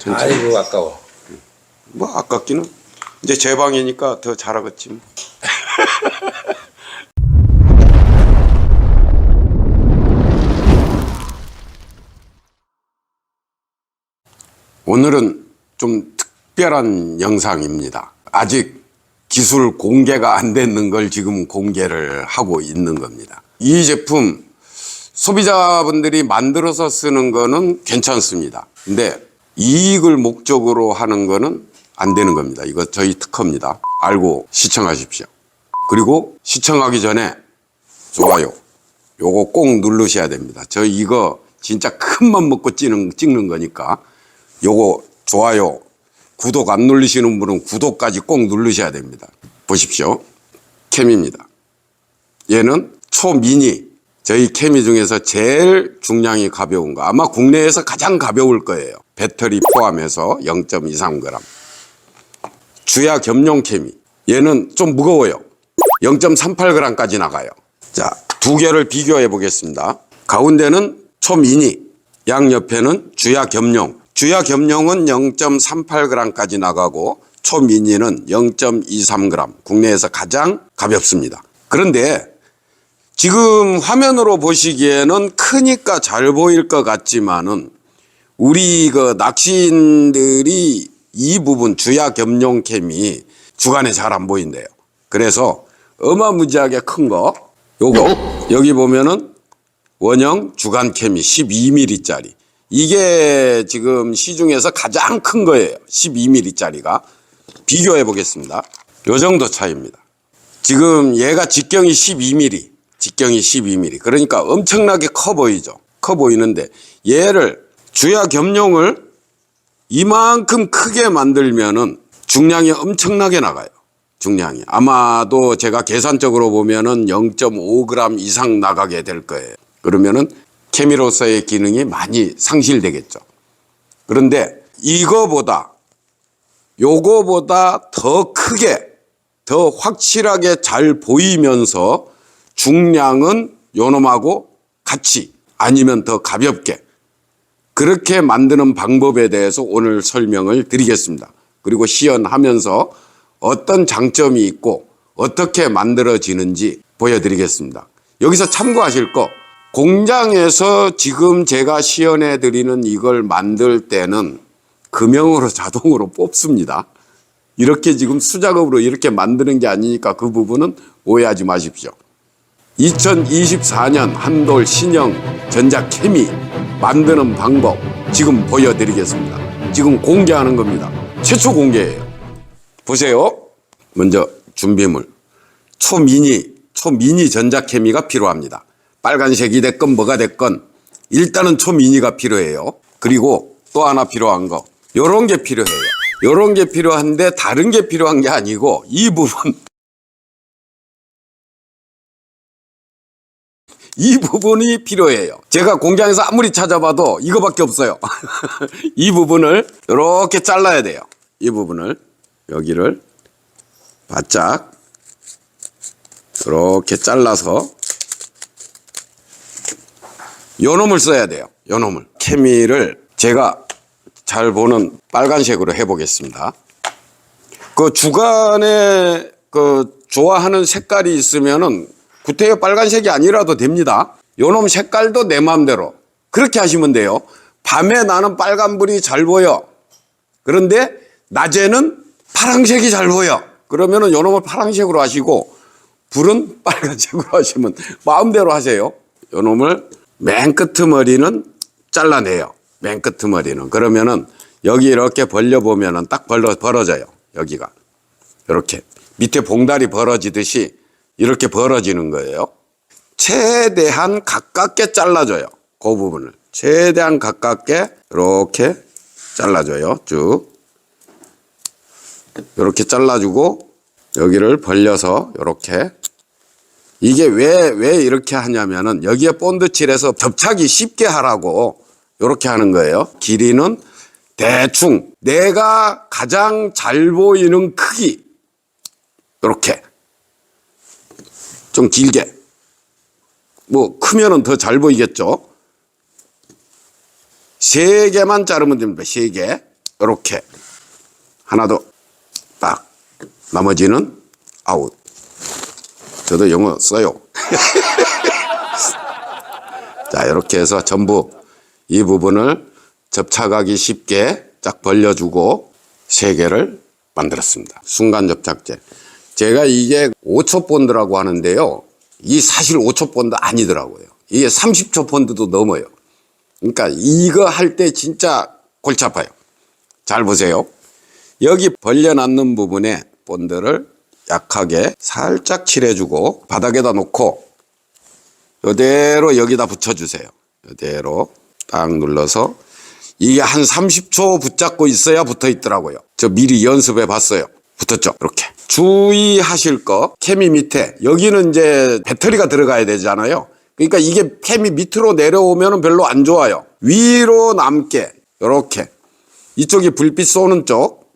천천히. 아이고 아까워. 뭐 아깝기는 이제 제 방이니까 더 잘하겠지 뭐. 오늘은 좀 특별한 영상입니다. 아직 기술 공개가 안 됐는 걸 지금 공개를 하고 있는 겁니다. 이 제품 소비자분들이 만들어서 쓰는 거는 괜찮습니다. 근데 이익을 목적으로 하는 거는 안 되는 겁니다. 이거 저희 특허입니다. 알고 시청하십시오. 그리고 시청하기 전에 좋아요 요거 꼭 누르셔야 됩니다. 저 이거 진짜 큰 맘 먹고 찍는 거니까 요거 좋아요 구독 안 누르시는 분은 구독까지 꼭 누르셔야 됩니다. 보십시오. 캠입니다. 얘는 초미니, 저희 캠이 중에서 제일 중량이 가벼운 거, 아마 국내에서 가장 가벼울 거예요. 배터리 포함해서 0.23g. 주야 겸용 캠이, 얘는 좀 무거워요. 0.38g까지 나가요. 자, 두 개를 비교해 보겠습니다. 가운데는 초미니, 양옆에는 주야 겸용. 주야 겸용은 0.38g까지 나가고 초미니는 0.23g, 국내에서 가장 가볍습니다. 그런데 지금 화면으로 보시기에는 크니까 잘 보일 것 같지만은 우리 그 낚시인들이 이 부분 주야 겸용 캠이 주간에 잘 안 보인대요. 그래서 어마무지하게 큰 거, 요거 여기 보면은 원형 주간 캠이 12mm짜리. 이게 지금 시중에서 가장 큰 거예요. 12mm짜리가. 비교해 보겠습니다. 요 정도 차이입니다. 지금 얘가 직경이 12mm, 직경이 12mm. 그러니까 엄청나게 커 보이죠. 커 보이는데 얘를 주야 겸용을 이만큼 크게 만들면은 중량이 엄청나게 나가요. 중량이. 아마도 제가 계산적으로 보면은 0.5g 이상 나가게 될 거예요. 그러면은 캠으로서의 기능이 많이 상실되겠죠. 그런데 요거보다 더 크게, 더 확실하게 잘 보이면서 중량은 요놈하고 같이, 아니면 더 가볍게, 그렇게 만드는 방법에 대해서 오늘 설명을 드리겠습니다. 그리고 시연하면서 어떤 장점이 있고 어떻게 만들어지는지 보여드리겠습니다. 여기서 참고하실 거, 공장에서 지금 제가 시연해 드리는 이걸 만들 때는 금형으로 자동으로 뽑습니다. 이렇게 지금 수작업으로 이렇게 만드는 게 아니니까 그 부분은 오해하지 마십시오. 2024년 한돌 신형 전자케미 만드는 방법 지금 보여드리겠습니다. 지금 공개하는 겁니다. 최초 공개예요. 보세요. 먼저 준비물. 초미니 전자케미가 필요합니다. 빨간색이 됐건 뭐가 됐건 일단은 초미니가 필요해요. 그리고 또 하나 필요한 거, 요런 게 필요해요. 요런 게 필요한데 다른 게 필요한 게 아니고 이 부분, 이 부분이 필요해요. 제가 공장에서 아무리 찾아봐도 이거밖에 없어요. 이 부분을 이렇게 잘라야 돼요. 이 부분을, 여기를 바짝 이렇게 잘라서 요 놈을 써야 돼요. 요 놈을. 케미를 제가 잘 보는 빨간색으로 해보겠습니다. 그 주간에 그 좋아하는 색깔이 있으면은 구태여 빨간색이 아니라도 됩니다. 요 놈 색깔도 내 마음대로 그렇게 하시면 돼요. 밤에 나는 빨간불이 잘 보여. 그런데 낮에는 파란색이 잘 보여. 그러면은 요 놈을 파란색으로 하시고 불은 빨간색으로 하시면 마음대로 하세요. 요 놈을 맨 끄트머리는 잘라내요. 맨 끄트머리는. 그러면은 여기 이렇게 벌려보면은 딱 벌어져요. 여기가. 이렇게. 밑에 봉다리 벌어지듯이 이렇게 벌어지는 거예요. 최대한 가깝게 잘라줘요. 그 부분을. 최대한 가깝게 이렇게 잘라줘요. 쭉. 이렇게 잘라주고 여기를 벌려서 이렇게. 이게 왜 이렇게 하냐면은 여기에 본드 칠해서 접착이 쉽게 하라고 이렇게 하는 거예요. 길이는 대충 내가 가장 잘 보이는 크기 이렇게 좀 길게, 뭐 크면은 더 잘 보이겠죠. 3개만 자르면 됩니다. 3개 이렇게 하나 더 딱, 나머지는 아웃. 저도 영어 써요. 자, 이렇게 해서 전부 이 부분을 접착하기 쉽게 쫙 벌려주고 3개를 만들었습니다. 순간 접착제. 제가 이게 5초 본드라고 하는데요. 이 사실 5초 본드 아니더라고요. 이게 30초 본드도 넘어요. 그러니까 이거 할 때 진짜 골치 아파요. 잘 보세요. 여기 벌려놨는 부분에 본드를 약하게 살짝 칠해주고 바닥에다 놓고 이대로 여기다 붙여주세요. 이대로 딱 눌러서 이게 한 30초 붙잡고 있어야 붙어 있더라고요. 저 미리 연습해 봤어요. 붙었죠? 이렇게. 주의하실 거, 케미 밑에 여기는 이제 배터리가 들어가야 되잖아요. 그러니까 이게 케미 밑으로 내려오면 별로 안 좋아요. 위로 남게 이렇게 이쪽이 불빛 쏘는 쪽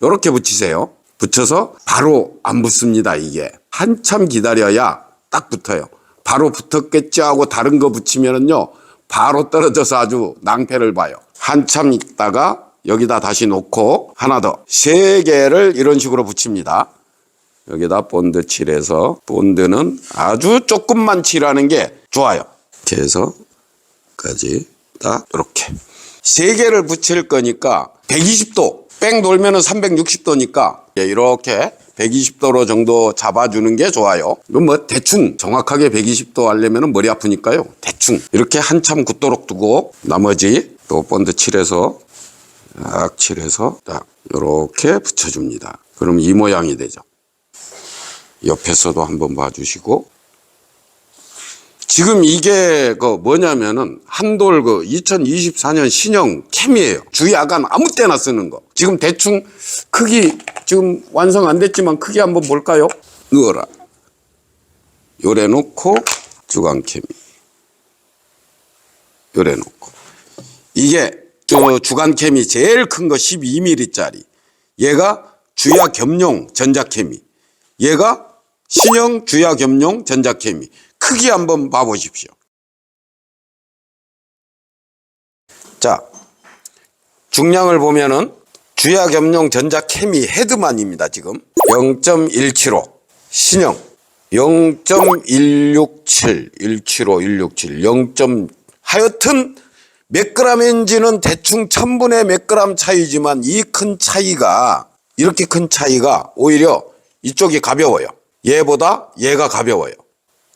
이렇게 붙이세요. 붙여서 바로 안 붙습니다. 이게 한참 기다려야 딱 붙어요. 바로 붙었겠지 하고 다른 거 붙이면은요 바로 떨어져서 아주 낭패를 봐요. 한참 있다가 여기다 다시 놓고 하나 더 3개를 이런 식으로 붙입니다. 여기다 본드 칠해서 본드는 아주 조금만 칠하는 게 좋아요. 이렇게 해서까지 딱 이렇게 3개를 붙일 거니까 120도 뺑 돌면은 360도니까 이렇게 120도로 정도 잡아주는 게 좋아요. 이건 뭐 대충 정확하게 120도 하려면 머리 아프니까요. 대충 이렇게 한참 굳도록 두고 나머지 또 본드 칠해서 딱 칠해서 딱 이렇게 붙여줍니다. 그럼 이 모양이 되죠. 옆에서도 한번 봐주시고 지금 이게 그 뭐냐면은 한돌 그 2024년 신형 캠이에요. 주야간 아무 때나 쓰는 거. 지금 대충 크기 지금 완성 안 됐지만 크기 한번 볼까요? 넣어라. 요래 놓고 주간 캠이. 요래 놓고. 이게 저 주간 캠이 제일 큰 거 12mm짜리. 얘가 주야 겸용 전자 캠이. 얘가 신형 주야 겸용 전자 캠이. 크기 한번 봐보십시오. 자, 중량을 보면은 주야 겸용 전자 케미 헤드만입니다. 지금 0.175 신형 0.167 175 167 0. 하여튼 몇 그램인지는 대충 1000분의 몇 그램 차이지만 이 큰 차이가 이렇게 큰 차이가 오히려 이쪽이 가벼워요. 얘보다 얘가 가벼워요.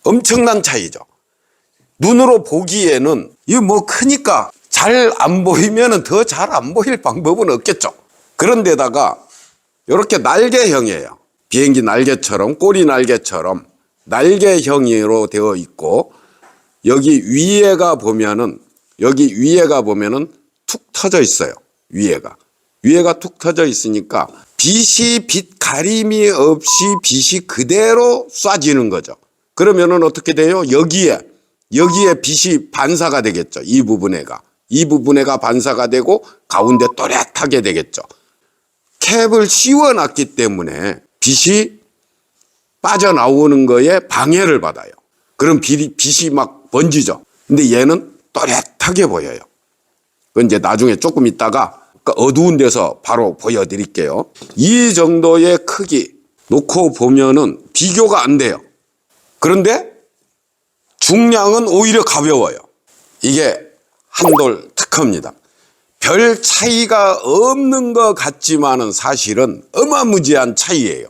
엄청난 차이죠. 눈으로 보기에는 이거 뭐 크니까 잘 안 보이면 더 잘 안 보일 방법은 없겠죠. 그런데다가 이렇게 날개형이에요. 비행기 날개처럼 꼬리 날개처럼 날개형으로 되어 있고 여기 위에가 보면은 툭 터져 있어요. 위에가 툭 터져 있으니까 빛이 빛 가림이 없이 빛이 그대로 쏴지는 거죠. 그러면은 어떻게 돼요? 여기에 빛이 반사가 되겠죠. 이 부분에가 반사가 되고 가운데 또렷하게 되겠죠. 캡을 씌워놨기 때문에 빛이 빠져나오는 거에 방해를 받아요. 그럼 빛이 막 번지죠. 근데 얘는 또렷하게 보여요. 그건 이제 나중에 조금 있다가 어두운 데서 바로 보여드릴게요. 이 정도의 크기 놓고 보면은 비교가 안 돼요. 그런데 중량은 오히려 가벼워요. 이게 한돌 특허입니다. 별 차이가 없는 것 같지만은 사실은 어마무지한 차이예요.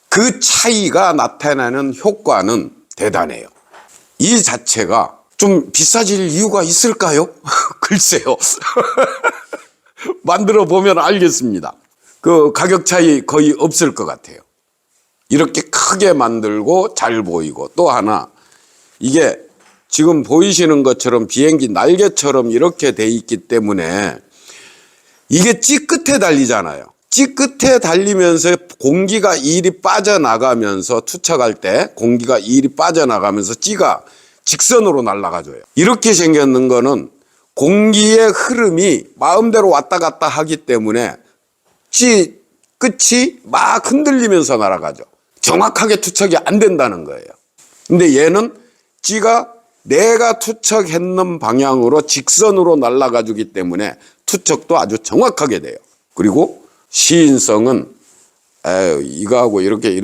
그 차이가 나타내는 효과는 대단해요. 이 자체가 좀 비싸질 이유가 있을까요? 글쎄요. 만들어 보면 알겠습니다. 그 가격 차이 거의 없을 것 같아요. 이렇게 크게 만들고 잘 보이고 또 하나 이게 지금 보이시는 것처럼 비행기 날개처럼 이렇게 돼 있기 때문에 이게 찌끝에 달리잖아요. 찌끝에 달리면서 공기가 일이 빠져나가면서 투척할 때 공기가 일이 빠져나가면서 찌가 직선으로 날아가줘요. 이렇게 생겼는 거는 공기의 흐름이 마음대로 왔다 갔다 하기 때문에 찌 끝이 막 흔들리면서 날아가죠. 정확하게 투척이 안 된다는 거예요. 근데 얘는 찌가 내가 투척했는 방향으로 직선으로 날아가 주기 때문에 투척도 아주 정확하게 돼요. 그리고 시인성은 이거하고 이렇게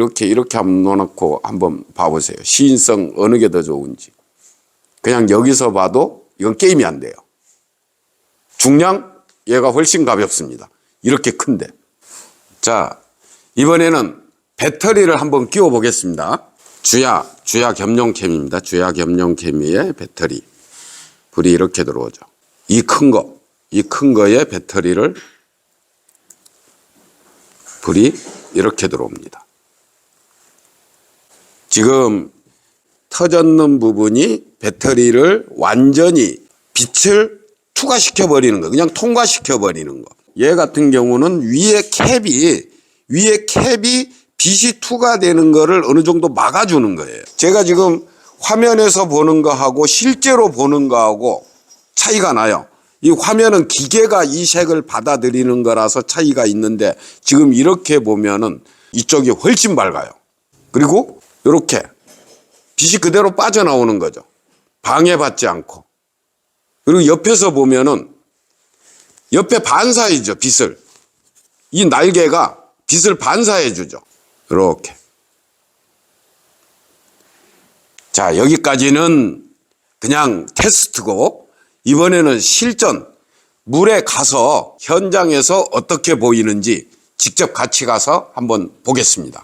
한번 놓고 한번 봐보세요. 시인성 어느 게 더 좋은지. 그냥 여기서 봐도 이건 게임이 안 돼요. 중량 얘가 훨씬 가볍습니다. 이렇게 큰데. 자, 이번에는 배터리를 한번 끼워 보겠습니다. 주야 겸용캠입니다. 주야 겸용캠의 배터리. 불이 이렇게 들어오죠. 이 큰 거에 배터리를 불이 이렇게 들어옵니다. 지금 터졌는 부분이 배터리를 완전히 빛을 투과시켜 버리는 거, 그냥 통과시켜 버리는 거. 얘 같은 경우는 위에 캡이 빛이 투과되는 거를 어느 정도 막아주는 거예요. 제가 지금 화면에서 보는 거하고 실제로 보는 거하고 차이가 나요. 이 화면은 기계가 이 색을 받아들이는 거라서 차이가 있는데 지금 이렇게 보면은 이쪽이 훨씬 밝아요. 그리고 이렇게 빛이 그대로 빠져나오는 거죠. 방해받지 않고. 그리고 옆에서 보면은 옆에 반사해줘, 빛을. 이 날개가 빛을 반사해 주죠. 이렇게. 자, 여기까지는 그냥 테스트고 이번에는 실전, 물에 가서 현장에서 어떻게 보이는지 직접 같이 가서 한번 보겠습니다.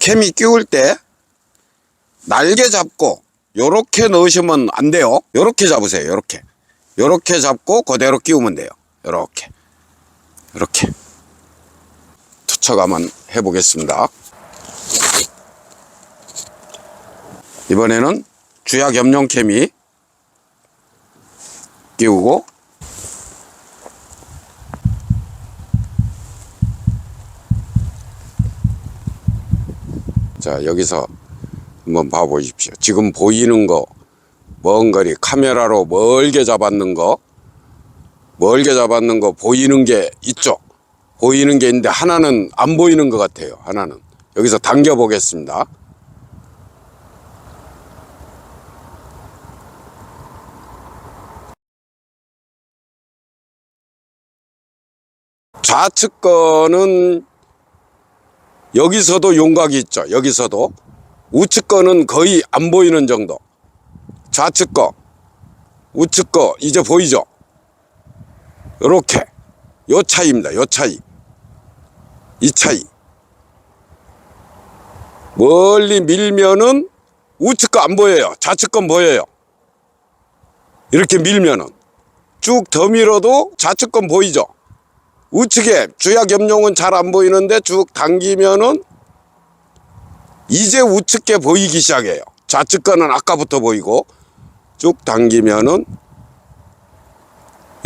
캠이 끼울 때 날개 잡고 요렇게 넣으시면 안 돼요. 요렇게 잡으세요. 요렇게 잡고 그대로 끼우면 돼요. 요렇게 투척 한번 해보겠습니다. 이번에는 주야 겸용캠이 끼우고 자, 여기서 한번 봐보십시오. 지금 보이는 거 먼 거리 카메라로 멀게 잡았는 거 보이는 게 이쪽 보이는 게 있는데 하나는 안 보이는 것 같아요. 하나는 여기서 당겨 보겠습니다. 좌측 거는 여기서도 윤곽이 있죠. 여기서도 우측 거는 거의 안 보이는 정도. 좌측 거, 우측 거 이제 보이죠? 요렇게 요 차이입니다. 요 차이. 이 차이. 멀리 밀면은 우측 거 안 보여요. 좌측 건 보여요. 이렇게 밀면은 쭉 더 밀어도 좌측 건 보이죠? 우측에 주야 겸용은 잘 안 보이는데 쭉 당기면은 이제 우측 게 보이기 시작해요. 좌측 거는 아까부터 보이고 쭉 당기면은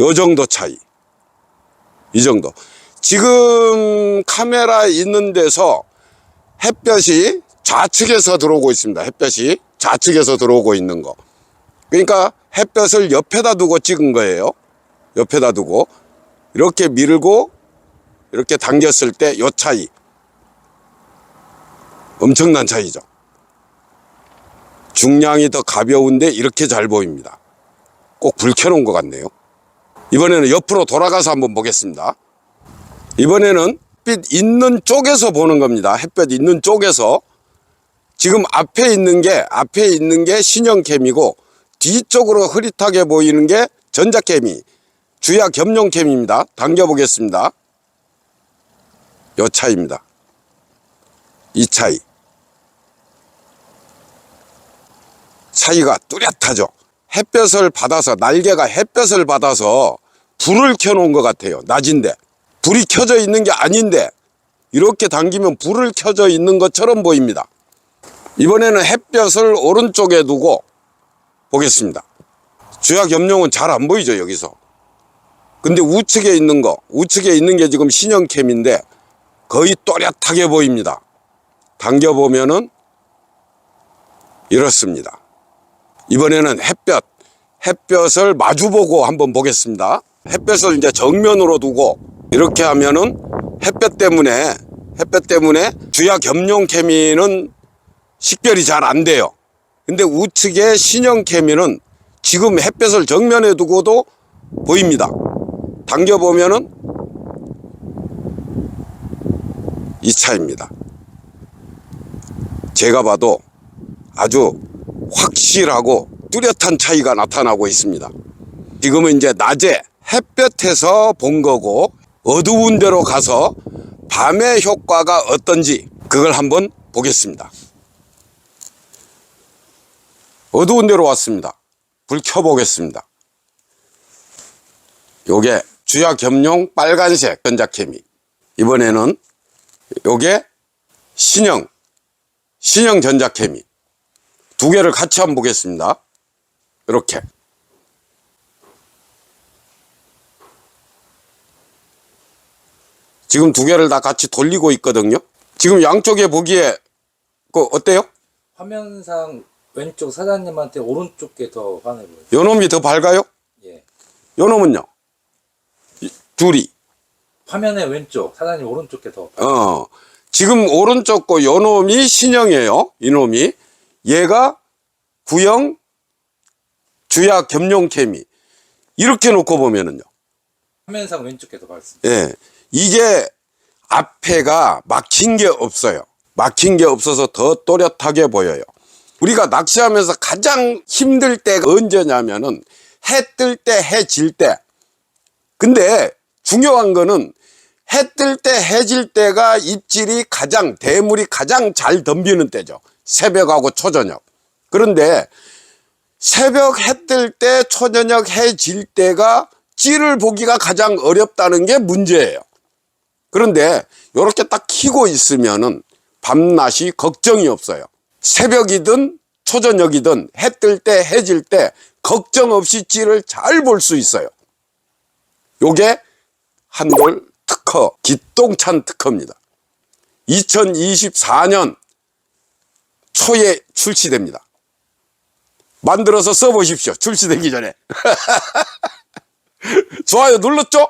요 정도 차이. 이 정도. 지금 카메라 있는 데서 햇볕이 좌측에서 들어오고 있습니다. 햇볕이 좌측에서 들어오고 있는 거. 그러니까 햇볕을 옆에다 두고 찍은 거예요. 옆에다 두고 이렇게 밀고 이렇게 당겼을 때 요 차이. 엄청난 차이죠. 중량이 더 가벼운데 이렇게 잘 보입니다. 꼭 불 켜놓은 것 같네요. 이번에는 옆으로 돌아가서 한번 보겠습니다. 이번에는 빛 있는 쪽에서 보는 겁니다. 햇볕 있는 쪽에서. 지금 앞에 있는 게 신형캠이고 뒤쪽으로 흐릿하게 보이는 게 전자캠이 주야 겸용캠입니다. 당겨 보겠습니다. 요 차이입니다. 이 차이. 차이가 뚜렷하죠. 햇볕을 받아서 날개가 햇볕을 받아서 불을 켜놓은 것 같아요. 낮인데 불이 켜져 있는 게 아닌데 이렇게 당기면 불을 켜져 있는 것처럼 보입니다. 이번에는 햇볕을 오른쪽에 두고 보겠습니다. 주야 겸용은 잘 안 보이죠. 여기서. 근데 우측에 있는 게 지금 신형캠인데 거의 또렷하게 보입니다. 당겨보면은 이렇습니다. 이번에는 햇볕을 마주보고 한번 보겠습니다. 햇볕을 이제 정면으로 두고 이렇게 하면은 햇볕 때문에 주야 겸용캠이는 식별이 잘 안 돼요. 근데 우측의 신형 케미는 지금 햇볕을 정면에 두고도 보입니다. 당겨보면은 이 차입니다. 제가 봐도 아주 확실하고 뚜렷한 차이가 나타나고 있습니다. 지금은 이제 낮에 햇볕에서 본 거고, 어두운 데로 가서 밤의 효과가 어떤지 그걸 한번 보겠습니다. 어두운 데로 왔습니다. 불 켜보겠습니다. 요게 주야 겸용 빨간색 전자케미. 이번에는 요게 신형 전자케미. 두 개를 같이 한번 보겠습니다. 이렇게. 지금 두 개를 다 같이 돌리고 있거든요. 지금 양쪽에 보기에 어때요? 화면상 왼쪽 사장님한테 오른쪽 게 더 환해 보여요. 요놈이 더 밝아요? 예. 요놈은요? 둘이. 화면의 왼쪽, 사장님 오른쪽 게 더. 지금 오른쪽 거 요놈이 신형이에요. 이놈이. 얘가 구형 주야 겸용 케미. 이렇게 놓고 보면은요. 화면상 왼쪽 게 더 밝습니다. 예. 이게 앞에가 막힌 게 없어요. 막힌 게 없어서 더 또렷하게 보여요. 우리가 낚시하면서 가장 힘들 때가 언제냐면은 해 뜰 때, 해 질 때. 근데 중요한 거는 해 뜰 때, 해 질 때가 입질이 대물이 가장 잘 덤비는 때죠. 새벽하고 초저녁. 그런데 새벽 해 뜰 때, 초저녁 해 질 때가 찌를 보기가 가장 어렵다는 게 문제예요. 그런데 이렇게 딱 켜고 있으면은 밤낮이 걱정이 없어요. 새벽이든 초저녁이든 해 뜰 때, 해 질 때 걱정 없이 찌를 잘 볼 수 있어요. 요게 한돌 특허, 기똥찬 특허입니다. 2024년 초에 출시됩니다. 만들어서 써보십시오. 출시되기 전에. 좋아요 눌렀죠?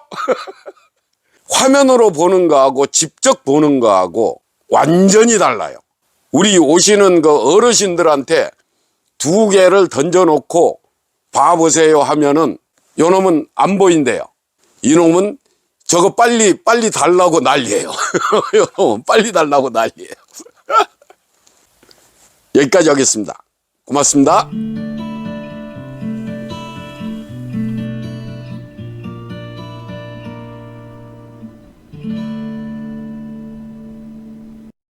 화면으로 보는 거하고 직접 보는 거하고 완전히 달라요. 우리 오시는 그 어르신들한테 두 개를 던져놓고 봐보세요 하면은 요놈은 안 보인대요. 이놈은 저거 빨리 달라고 난리예요. 요놈은 빨리 달라고 난리예요. 여기까지 하겠습니다. 고맙습니다.